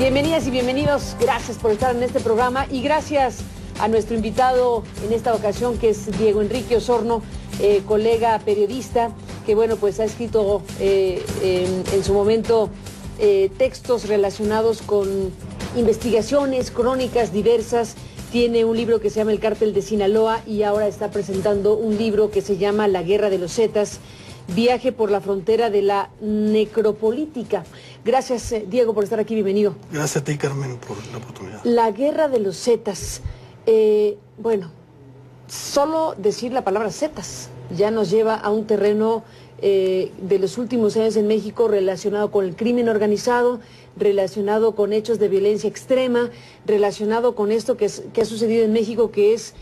Bienvenidas y bienvenidos, gracias por estar en este programa y gracias a nuestro invitado en esta ocasión, que es Diego Enrique Osorno, colega periodista, que bueno, pues ha escrito en su momento textos relacionados con investigaciones, crónicas diversas. Tiene un libro que se llama El Cártel de Sinaloa y ahora está presentando un libro que se llama La Guerra de los Zetas, viaje por la frontera de la necropolítica. Gracias, Diego, por estar aquí, bienvenido. Gracias a ti, Carmen, por la oportunidad. La Guerra de los Zetas. Bueno, solo decir la palabra Zetas ya nos lleva a un terreno de los últimos años en México relacionado con el crimen organizado, relacionado con hechos de violencia extrema, relacionado con esto que ha sucedido en México, que es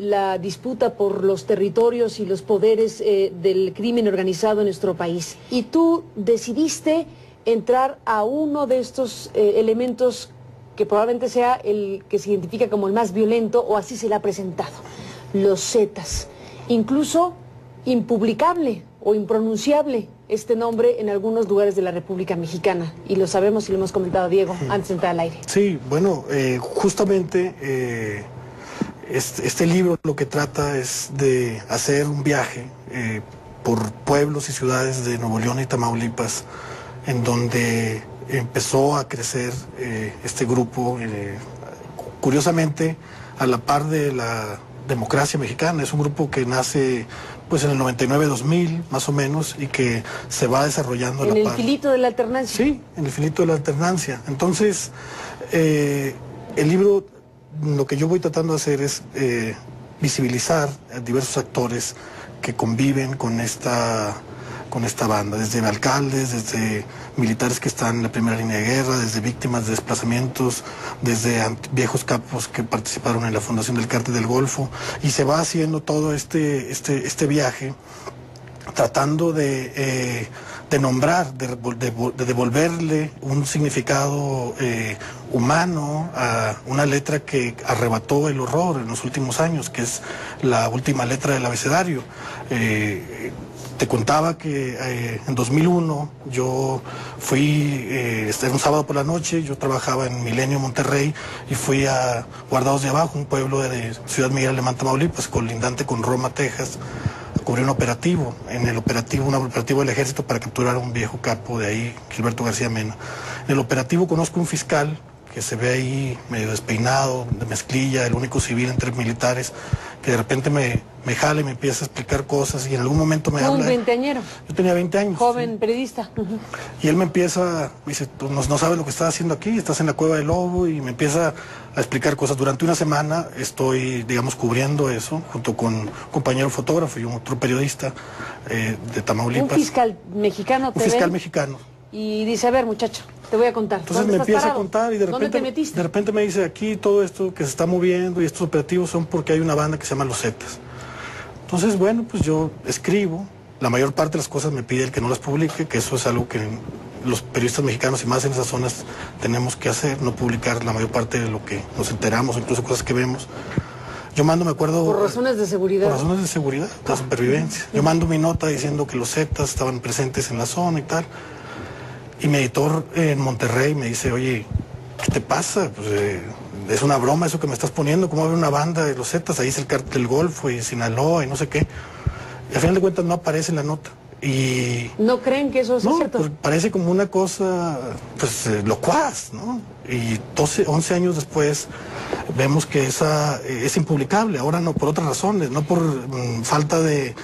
la disputa por los territorios y los poderes del crimen organizado en nuestro país. Y tú decidiste entrar a uno de estos elementos que probablemente sea el que se identifica como el más violento, o así se le ha presentado, los Zetas. Incluso impublicable o impronunciable este nombre en algunos lugares de la República Mexicana, y lo sabemos y lo hemos comentado, Diego, antes de entrar al aire. Sí, bueno, justamente este libro lo que trata es de hacer un viaje por pueblos y ciudades de Nuevo León y Tamaulipas, en donde empezó a crecer este grupo, curiosamente a la par de la democracia mexicana. Es un grupo que nace pues en el 99-2000 más o menos, y que se va desarrollando a la par. En el filito de la alternancia. Sí, en el filito de la alternancia. Entonces, el libro, lo que yo voy tratando de hacer es visibilizar a diversos actores que conviven con esta banda, desde alcaldes, desde militares que están en la primera línea de guerra, desde víctimas de desplazamientos, desde viejos capos que participaron en la fundación del Cártel del Golfo, y se va haciendo todo este viaje tratando de nombrar, de devolverle un significado humano a una letra que arrebató el horror en los últimos años, que es la última letra del abecedario. Te contaba que en 2001 yo fui, era un sábado por la noche, yo trabajaba en Milenio, Monterrey, y fui a Guardados de Abajo, un pueblo de Ciudad Miguel Alemán, Tamaulipas, colindante con Roma, Texas, a cubrir un operativo. En el operativo, un operativo del ejército para capturar a un viejo capo de ahí, Gilberto García Mena. En el operativo conozco un fiscal que se ve ahí medio despeinado, de mezclilla, el único civil entre militares, que de repente me jala y me empieza a explicar cosas, y en algún momento me habla. Un veinteañero. Yo tenía 20 años. Joven, sí. periodista. Y él me dice, tú no sabes lo que estás haciendo aquí, estás en la Cueva del Lobo, y me empieza a explicar cosas. Durante una semana estoy, digamos, cubriendo eso, junto con un compañero fotógrafo y un otro periodista de Tamaulipas. Un fiscal mexicano te Un fiscal ve mexicano. y dice, a ver, muchacho, te voy a contar. Entonces me empieza a contar, y de ¿Dónde te metiste? repente me dice, aquí todo esto que se está moviendo y estos operativos son porque hay una banda que se llama Los Zetas. Entonces, bueno, pues yo escribo, la mayor parte de las cosas me pide el que no las publique, que eso es algo que los periodistas mexicanos, y más en esas zonas, tenemos que hacer, no publicar la mayor parte de lo que nos enteramos, incluso cosas que vemos. Yo mando, me acuerdo... Por razones de seguridad. Por razones de seguridad, de supervivencia. Yo mando mi nota diciendo que los Zetas estaban presentes en la zona y tal. Y mi editor en Monterrey me dice, oye, ¿qué te pasa? Pues es una broma eso que me estás poniendo, ¿cómo va a haber una banda de los Zetas? Ahí es el Cártel del Golfo y Sinaloa y no sé qué. Y al final de cuentas no aparece en la nota. Y ¿no creen que eso es cierto? Pues parece como una cosa, pues, locuaz, ¿no? Y 11 años después vemos que esa es impublicable. Ahora no, por otras razones, no por falta de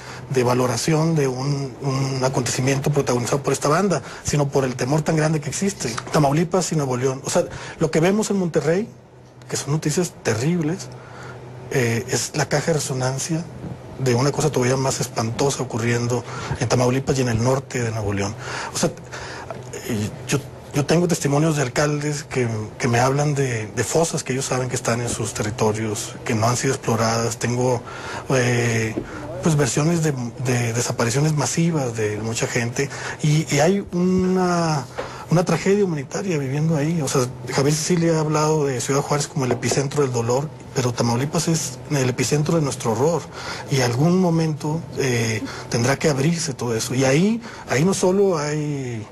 valoración de un acontecimiento protagonizado por esta banda, sino por el temor tan grande que existe. Tamaulipas y Nuevo León. O sea, lo que vemos en Monterrey, que son noticias terribles, es la caja de resonancia de una cosa todavía más espantosa ocurriendo en Tamaulipas y en el norte de Nuevo León. O sea, yo tengo testimonios de alcaldes que me hablan de fosas que ellos saben que están en sus territorios, que no han sido exploradas. Tengo pues versiones de desapariciones masivas de mucha gente, y hay una tragedia humanitaria viviendo ahí. O sea, Javier Cecilia ha hablado de Ciudad Juárez como el epicentro del dolor, pero Tamaulipas es el epicentro de nuestro horror, y en algún momento tendrá que abrirse todo eso. Y ahí no solo hay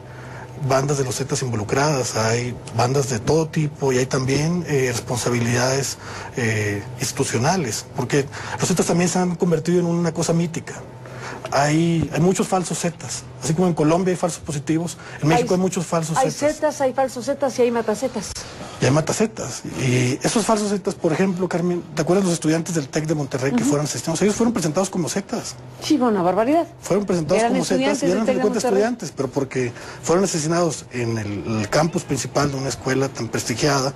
bandas de los Zetas involucradas, hay bandas de todo tipo y hay también responsabilidades institucionales, porque los Zetas también se han convertido en una cosa mítica. Hay muchos falsos Zetas, así como en Colombia hay falsos positivos, en México hay muchos falsos Zetas. Hay Zetas, hay falsos Zetas y hay matazetas. Y hay matazetas. Y esos falsos Zetas, por ejemplo, Carmen, ¿te acuerdas los estudiantes del TEC de Monterrey que fueron asesinados? Ellos fueron presentados como Zetas. Sí, fue una barbaridad. Fueron presentados como Zetas y eran frecuentes estudiantes, pero porque fueron asesinados en el campus principal de una escuela tan prestigiada,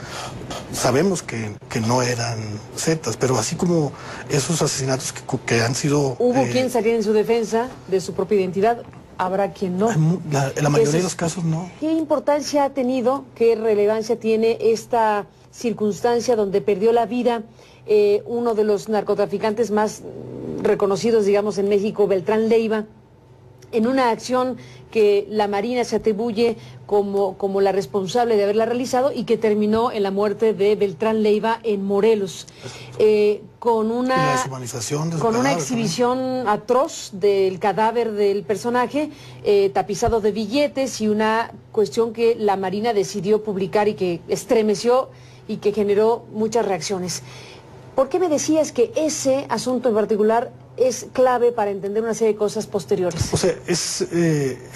sabemos que no eran Zetas, pero así como esos asesinatos que han sido... Hubo quien saliera en su defensa de su propia identidad. Habrá quien no. La mayoría de los casos no. ¿Qué importancia ha tenido, qué relevancia tiene esta circunstancia donde perdió la vida uno de los narcotraficantes más reconocidos, digamos, en México, Beltrán Leiva, en una acción que la Marina se atribuye como la responsable de haberla realizado y que terminó en la muerte de Beltrán Leiva en Morelos, con una exhibición atroz del cadáver del personaje, tapizado de billetes y una cuestión que la Marina decidió publicar y que estremeció y que generó muchas reacciones. ¿Por qué me decías que ese asunto en particular es clave para entender una serie de cosas posteriores? O sea, es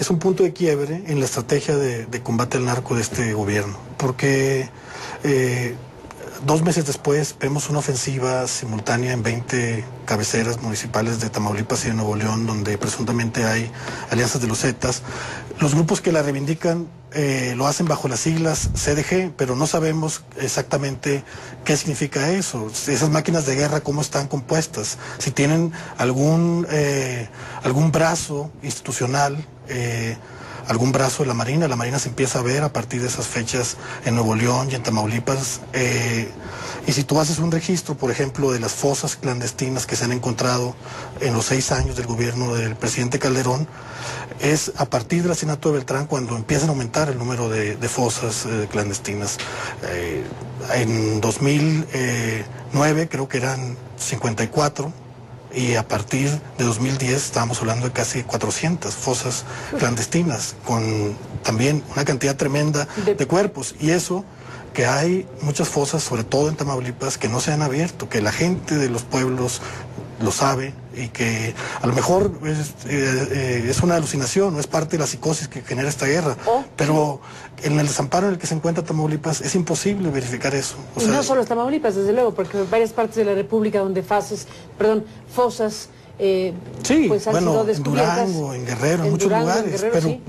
un punto de quiebre en la estrategia de combate al narco de este gobierno, porque 2 meses después vemos una ofensiva simultánea en 20 cabeceras municipales de Tamaulipas y de Nuevo León, donde presuntamente hay alianzas de los Zetas. Los grupos que la reivindican lo hacen bajo las siglas CDG, pero no sabemos exactamente qué significa eso. Esas máquinas de guerra, cómo están compuestas, si tienen algún brazo institucional, algún brazo de la Marina. La Marina se empieza a ver a partir de esas fechas en Nuevo León y en Tamaulipas. Y si tú haces un registro, por ejemplo, de las fosas clandestinas que se han encontrado en los 6 años del gobierno del presidente Calderón, es a partir del asesinato de Beltrán cuando empiezan a aumentar el número de fosas clandestinas. En 2009 creo que eran 54. Y a partir de 2010 estábamos hablando de casi 400 fosas clandestinas, con también una cantidad tremenda de cuerpos. Y eso, que hay muchas fosas, sobre todo en Tamaulipas, que no se han abierto, que la gente de los pueblos lo sabe y que a lo mejor es una alucinación, no es parte de la psicosis que genera esta guerra, pero en el desamparo en el que se encuentra Tamaulipas es imposible verificar eso. O sea, y no solo es Tamaulipas, desde luego, porque hay varias partes de la República donde fosas sí, pues han bueno, sido descubiertas. En Durango, en Guerrero, en muchos lugares, pero sí.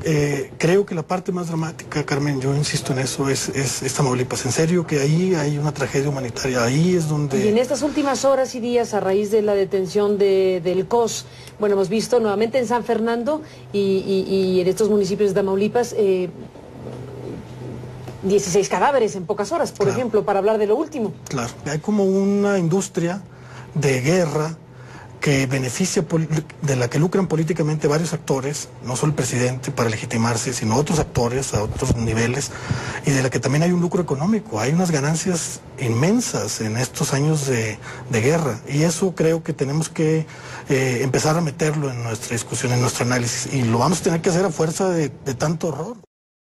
Creo que la parte más dramática, Carmen, yo insisto en eso, es Tamaulipas. En serio que ahí hay una tragedia humanitaria, ahí es donde... Y en estas últimas horas y días, a raíz de la detención del COS, bueno, hemos visto nuevamente en San Fernando y en estos municipios de Tamaulipas 16 cadáveres en pocas horas, por ejemplo, para hablar de lo último. Claro, hay como una industria de guerra que beneficia, de la que lucran políticamente varios actores, no solo el presidente para legitimarse, sino otros actores a otros niveles, y de la que también hay un lucro económico. Hay unas ganancias inmensas en estos años de guerra, y eso creo que tenemos que empezar a meterlo en nuestra discusión, en nuestro análisis, y lo vamos a tener que hacer a fuerza de tanto horror.